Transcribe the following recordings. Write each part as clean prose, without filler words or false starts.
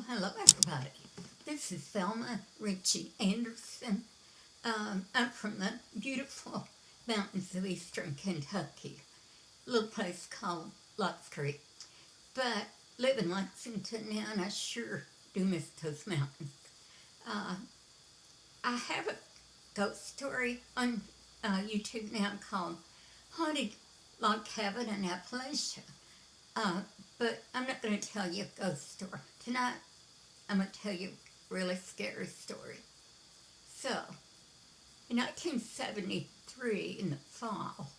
Hello everybody. This is Velma Ritchie Anderson. I'm from the beautiful mountains of eastern Kentucky, a little place called Lots Creek. But live in Lexington now, and I sure do miss those mountains. Uh, I have a ghost story on YouTube now called Haunted Log Cabin in Appalachia. Uh, but I'm not going to tell you a ghost story. Tonight, I'm going to tell you a really scary story. So, in 1973, in the fall,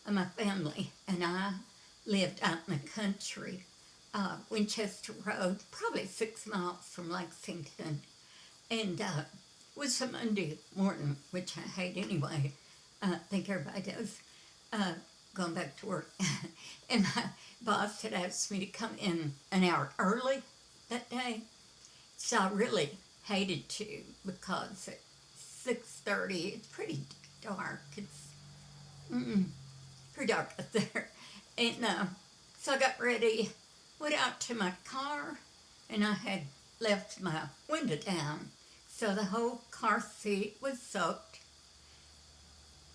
my family and I lived out in the country, Winchester Road, probably 6 miles from Lexington. And it was a Monday morning, which I hate anyway. I think everybody does. Uh, Going back to work. And my boss had asked me to come in an hour early that day. So I really hated to, because at 6:30 it's pretty dark. It's pretty dark up there. And so I got ready, went out to my car, and I had left my window down. So the whole car seat was soaked.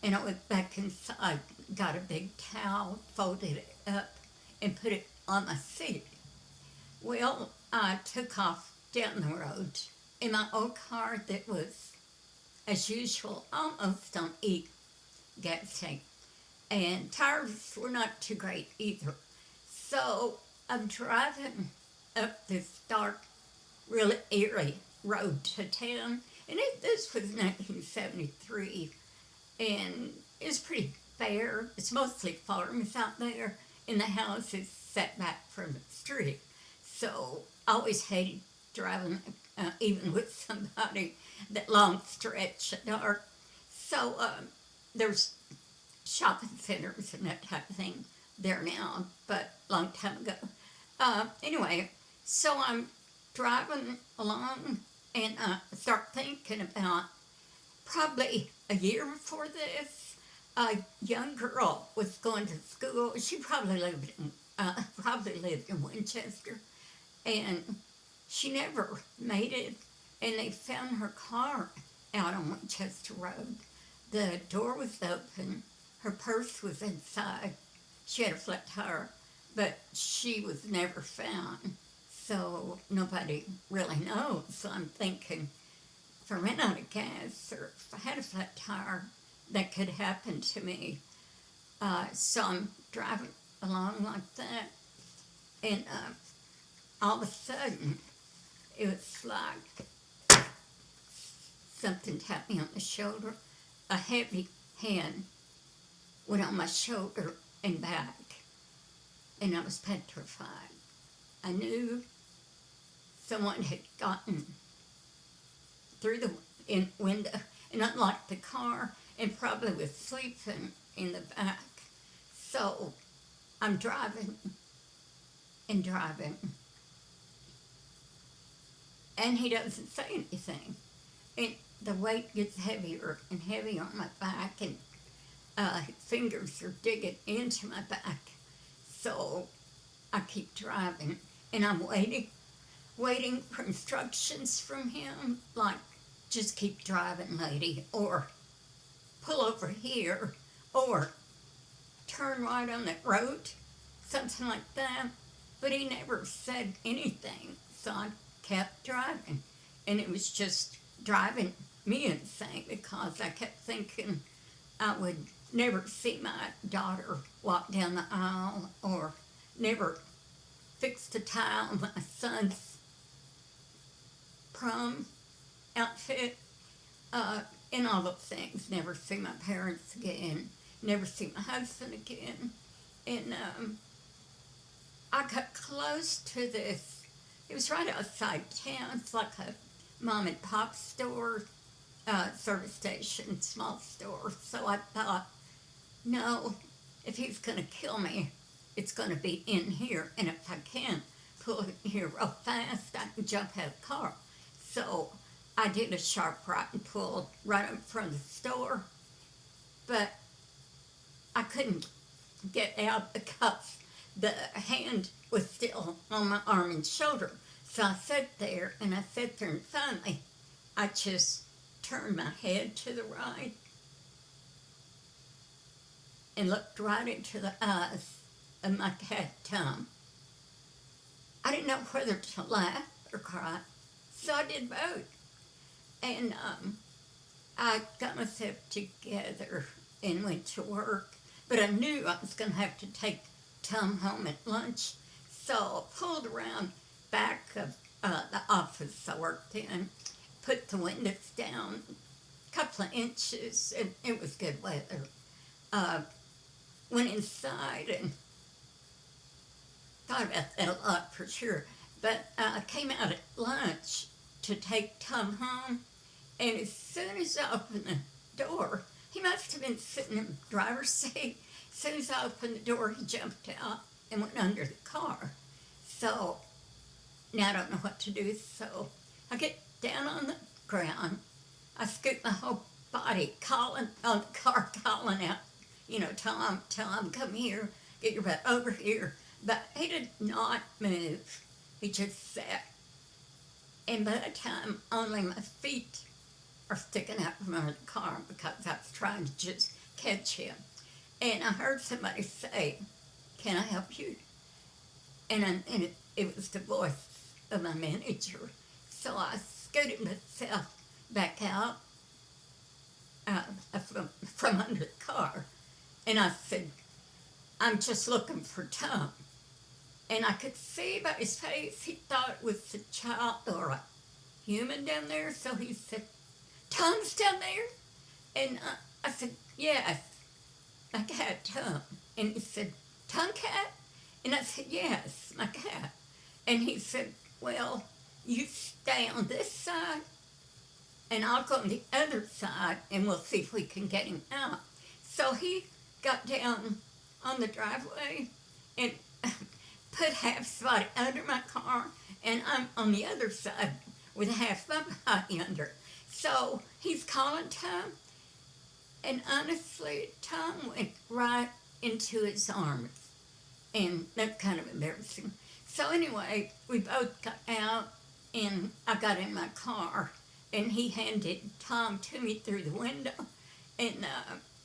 And I went back inside, got a big towel, folded it up, and put it on my seat. Well, I took off down the road in my old car that was, as usual, almost on E gas tank. And tires were not too great either. So I'm driving up this dark, really eerie road to town. And this was 1973. And it's pretty fair. It's mostly farms out there. And the house is set back from the street. So I always hated driving, even with somebody, that long stretch at dark. So there's shopping centers and that type of thing there now, but long time ago. Anyway, so I'm driving along, and I start thinking about probably a year before this, a young girl was going to school. She probably lived in Winchester, and she never made it. And they found her car out on Winchester Road. The door was open. Her purse was inside. She had a flat tire, but she was never found. So nobody really knows. So I'm thinking, if I ran out of gas or if I had a flat tire, that could happen to me. So I'm driving along like that, and all of a sudden, it was like something tapped me on the shoulder. A heavy hand went on my shoulder and back, and I was petrified. I knew someone had gotten through the window and unlocked the car and probably was sleeping in the back. So I'm driving and driving, and he doesn't say anything. And the weight gets heavier and heavier on my back, and his fingers are digging into my back. So I keep driving, and I'm waiting for instructions from him, like, just keep driving, lady, or pull over here, or turn right on that road, something like that. But he never said anything, so I kept driving. And it was just driving me insane, because I kept thinking I would never see my daughter walk down the aisle, or never fix the tie on my son's prom outfit, and all those things. Never see my parents again, never see my husband again. And I got close to this. It was right outside town. It's like a mom and pop store, service station, small store. So I thought, no, if he's going to kill me, it's going to be in here. And if I can pull in here real fast, I can jump out of the car. So I did a sharp right and pulled right in front of the store. But I couldn't get out because the hand was still on my arm and shoulder. So I sat there and finally I just turned my head to the right and looked right into the eyes of my cat Tom. I didn't know whether to laugh or cry, so I did both. And I got myself together and went to work, but I knew I was going to have to take Tom home at lunch, so I pulled around back of the office I worked in, put the windows down a couple of inches, and it was good weather. Uh, Went inside and thought about that a lot for sure. But I came out at lunch to take Tom home, and as soon as I opened the door, he must have been sitting in the driver's seat. As soon as I opened the door, he jumped out and went under the car. So now I don't know what to do. So I get down on the ground. I scoot my whole body, calling on the car, calling out, Tom, come here, get your butt over here. But he did not move. He just sat. And by the time only my feet are sticking out from under the car because I was trying to just catch him. And I heard somebody say, "Can I help you?" And it was the voice of my manager. So I scooted myself back out from under the car. And I said, "I'm just looking for Tom." And I could see by his face he thought it was a child or a human down there. So he said, "Tom's down there?" And I said, "Yes, my cat Tom." And he said, "Tomcat?" And I said, "Yes, my cat." And he said, "Well, you stay on this side and I'll go on the other side and we'll see if we can get him out." So he got down on the driveway and put half his body under my car, and I'm on the other side with half my body under. So he's calling Tom, and honestly, Tom went right into his arms, and that's kind of embarrassing. So anyway, we both got out, and I got in my car, and he handed Tom to me through the window, and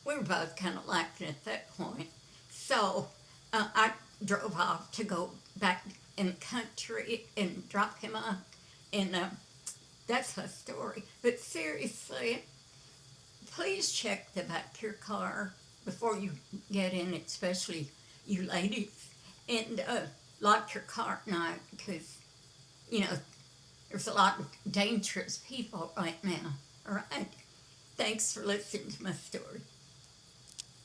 we were both kind of laughing at that point. So I drove off to go back in the country and drop him off, and that's my story. But seriously, please check the back of your car before you get in, especially you ladies, and lock your car at night because, there's a lot of dangerous people right now. All right? Thanks for listening to my story.